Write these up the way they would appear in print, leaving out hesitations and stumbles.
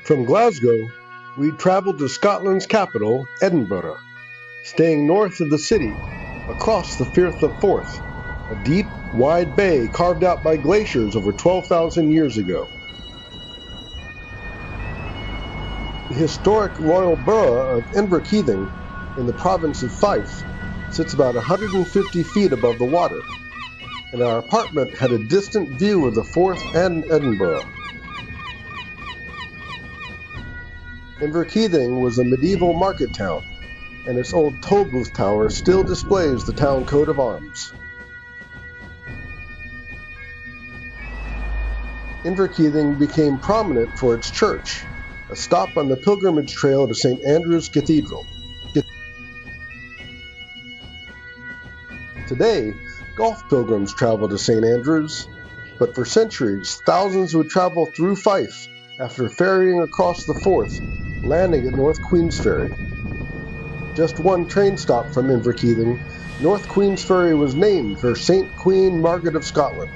From Glasgow, we traveled to Scotland's capital, Edinburgh, staying north of the city, across the Firth of Forth, a deep, wide bay carved out by glaciers over 12,000 years ago. The historic royal borough of Inverkeithing, in the province of Fife, sits about 150 feet above the water, and our apartment had a distant view of the Forth and Edinburgh. Inverkeithing was a medieval market town, and its old toll booth tower still displays the town coat of arms. Inverkeithing became prominent for its church, a stop on the pilgrimage trail to St. Andrew's Cathedral. Today, golf pilgrims travel to St. Andrews, but for centuries, thousands would travel through Fife after ferrying across the Forth, landing at North Queensferry. Just one train stop from Inverkeithing, North Queensferry was named for St. Queen Margaret of Scotland,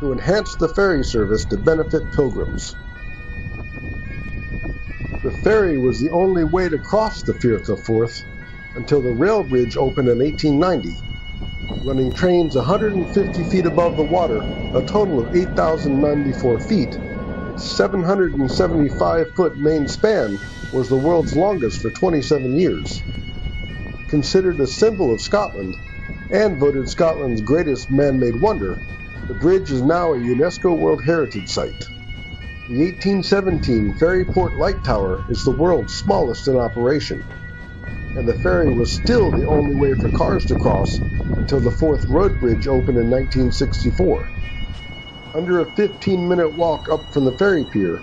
who enhanced the ferry service to benefit pilgrims. The ferry was the only way to cross the Firth of Forth until the rail bridge opened in 1890, running trains 150 feet above the water, a total of 8,094 feet. Its 775-foot main span was the world's longest for 27 years. Considered a symbol of Scotland and voted Scotland's greatest man-made wonder, the bridge is now a UNESCO World Heritage Site. The 1817 Ferryport Light Tower is the world's smallest in operation, and the ferry was still the only way for cars to cross until the Forth Road Bridge opened in 1964. Under a 15-minute walk up from the ferry pier,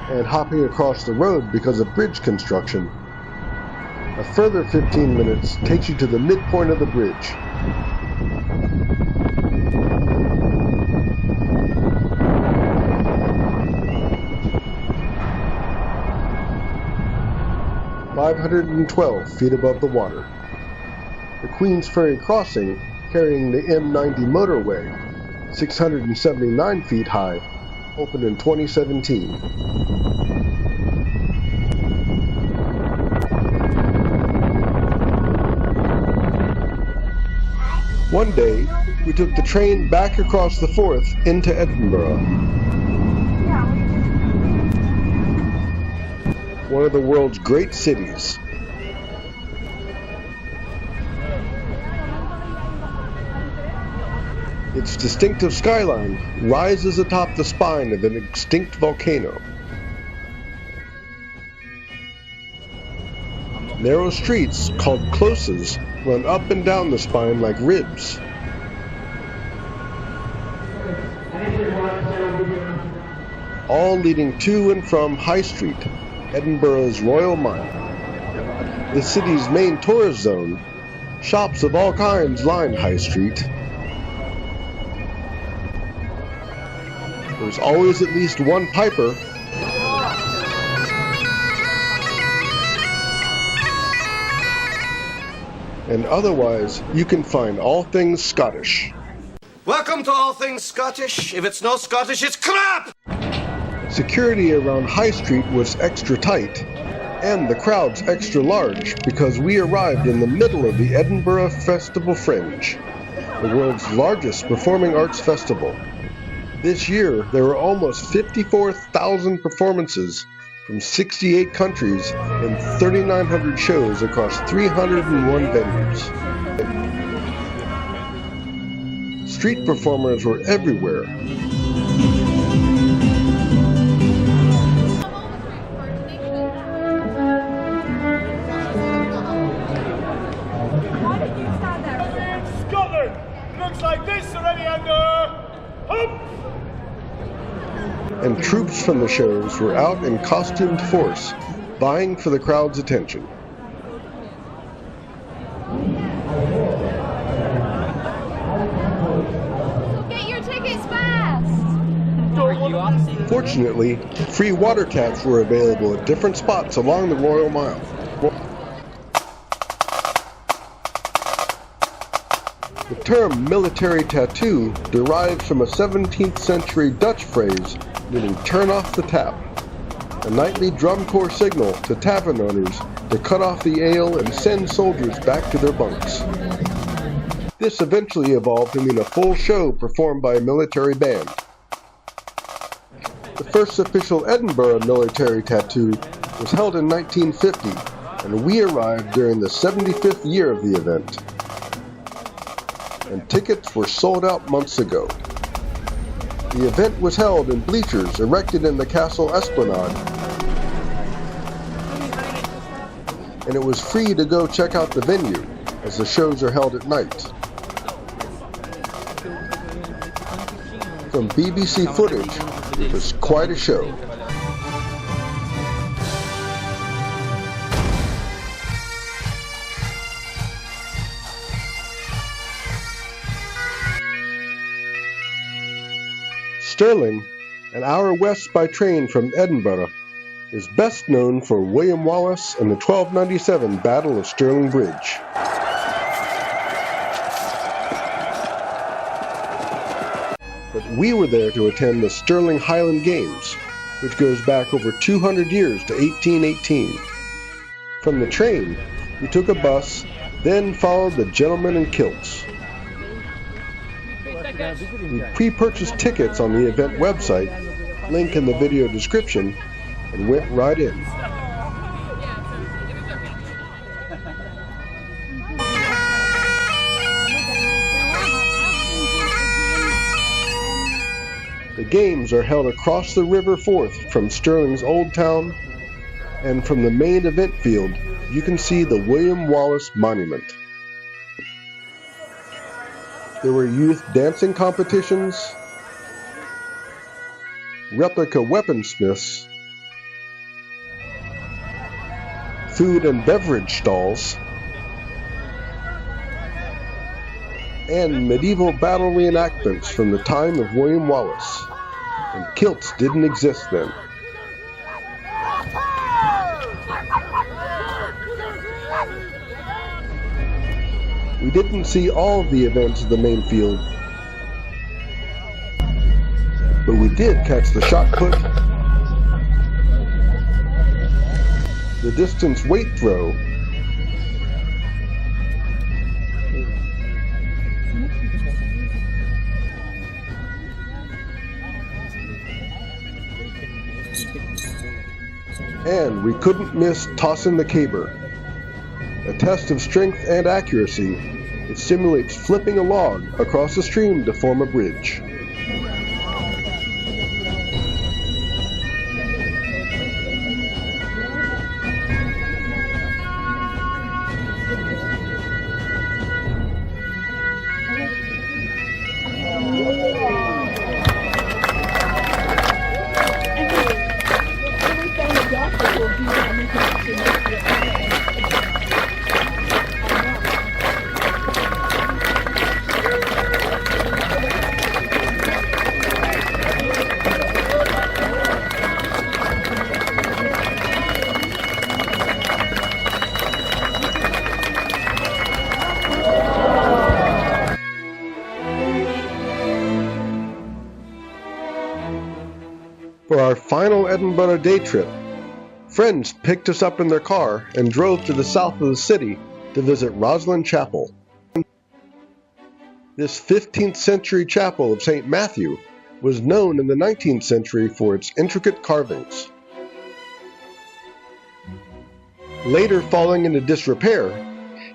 and hopping across the road because of bridge construction, a further 15 minutes takes you to the midpoint of the bridge. (512 feet above the water). The Queensferry crossing, carrying the M90 motorway, 679 feet high, opened in 2017. One day, we took the train back across the Forth into Edinburgh, one of the world's great cities. Its distinctive skyline rises atop the spine of an extinct volcano. Narrow streets, called closes, run up and down the spine like ribs. All leading to and from High Street, Edinburgh's Royal Mile. The city's main tourist zone, shops of all kinds line High Street. There's always at least one piper. And otherwise, you can find all things Scottish. Welcome to All Things Scottish. If it's not Scottish, it's crap! Security around High Street was extra tight, and the crowds extra large, because we arrived in the middle of the Edinburgh Festival Fringe, the world's largest performing arts festival. This year, there were almost 54,000 performances from 68 countries and 3,900 shows across 301 venues. Street performers were everywhere. Scotland! Looks like this already under... Up! And troops from the shows were out in costumed force, vying for the crowd's attention. Get your tickets fast! Fortunately, free water taps were available at different spots along the Royal Mile. The term military tattoo derives from a 17th century Dutch phrase meaning turn off the tap, a nightly drum corps signal to tavern owners to cut off the ale and send soldiers back to their bunks. This eventually evolved to mean a full show performed by a military band. The first official Edinburgh military tattoo was held in 1950, and we arrived during the 75th year of the event. And tickets were sold out months ago. The event was held in bleachers erected in the castle esplanade, and it was free to go check out the venue, as the shows are held at night. From BBC footage, it was quite a show. Stirling, an hour west by train from Edinburgh, is best known for William Wallace and the 1297 Battle of Stirling Bridge. But we were there to attend the Stirling Highland Games, which goes back over 200 years to 1818. From the train, we took a bus, then followed the gentlemen in kilts. We pre-purchased tickets on the event website, link in the video description, and went right in. The games are held across the River Forth from Stirling's Old Town, and from the main event field, you can see the William Wallace Monument. There were youth dancing competitions, replica weaponsmiths, food and beverage stalls, and medieval battle reenactments from the time of William Wallace. And kilts didn't exist then. We didn't see all of the events of the main field, but we did catch the shot put, the distance weight throw, and we couldn't miss tossing the caber, a test of strength and accuracy. It simulates flipping a log across a stream to form a bridge. For our final Edinburgh day trip, friends picked us up in their car and drove to the south of the city to visit Rosslyn Chapel. This 15th century chapel of St. Matthew was known in the 19th century for its intricate carvings. Later falling into disrepair,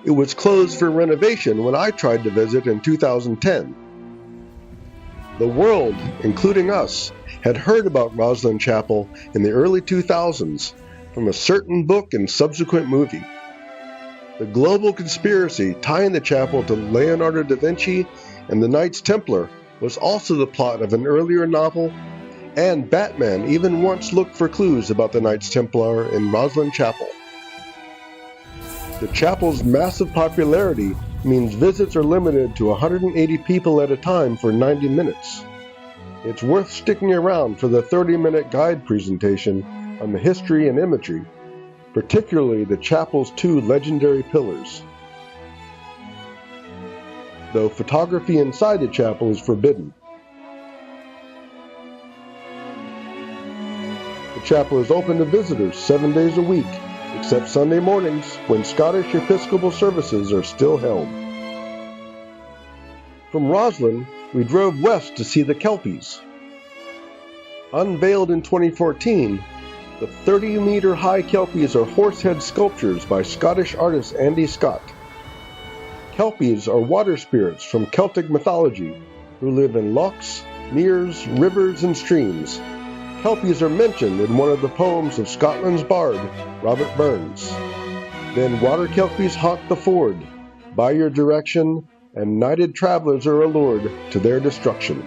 it was closed for renovation when I tried to visit in 2010. The world, including us, had heard about Rosslyn Chapel in the early 2000s from a certain book and subsequent movie. The global conspiracy tying the chapel to Leonardo da Vinci and the Knights Templar was also the plot of an earlier novel, and Batman even once looked for clues about the Knights Templar in Rosslyn Chapel. The chapel's massive popularity means visits are limited to 180 people at a time for 90 minutes. It's worth sticking around for the 30-minute guide presentation on the history and imagery, particularly the chapel's two legendary pillars. though photography inside the chapel is forbidden. The chapel is open to visitors 7 days a week, except Sunday mornings when Scottish Episcopal services are still held. From Rosslyn, we drove west to see the Kelpies. Unveiled in 2014, the 30-meter-high Kelpies are horsehead sculptures by Scottish artist Andy Scott. Kelpies are water spirits from Celtic mythology who live in lochs, meres, rivers, and streams. Kelpies are mentioned in one of the poems of Scotland's bard, Robert Burns. Then water Kelpies haunt the ford, by your direction, and knighted travelers are allured to their destruction.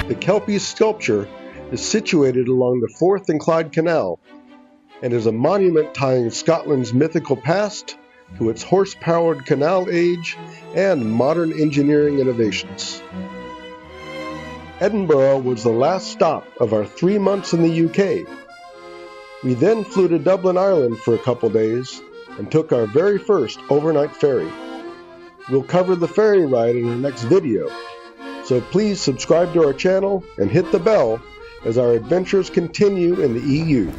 The Kelpies sculpture is situated along the Firth and Clyde Canal and is a monument tying Scotland's mythical past to its horse-powered canal age and modern engineering innovations. Edinburgh was the last stop of our 3 months in the UK. We then flew to Dublin, Ireland for a couple days and took our very first overnight ferry. We'll cover the ferry ride in our next video, so please subscribe to our channel and hit the bell as our adventures continue in the EU.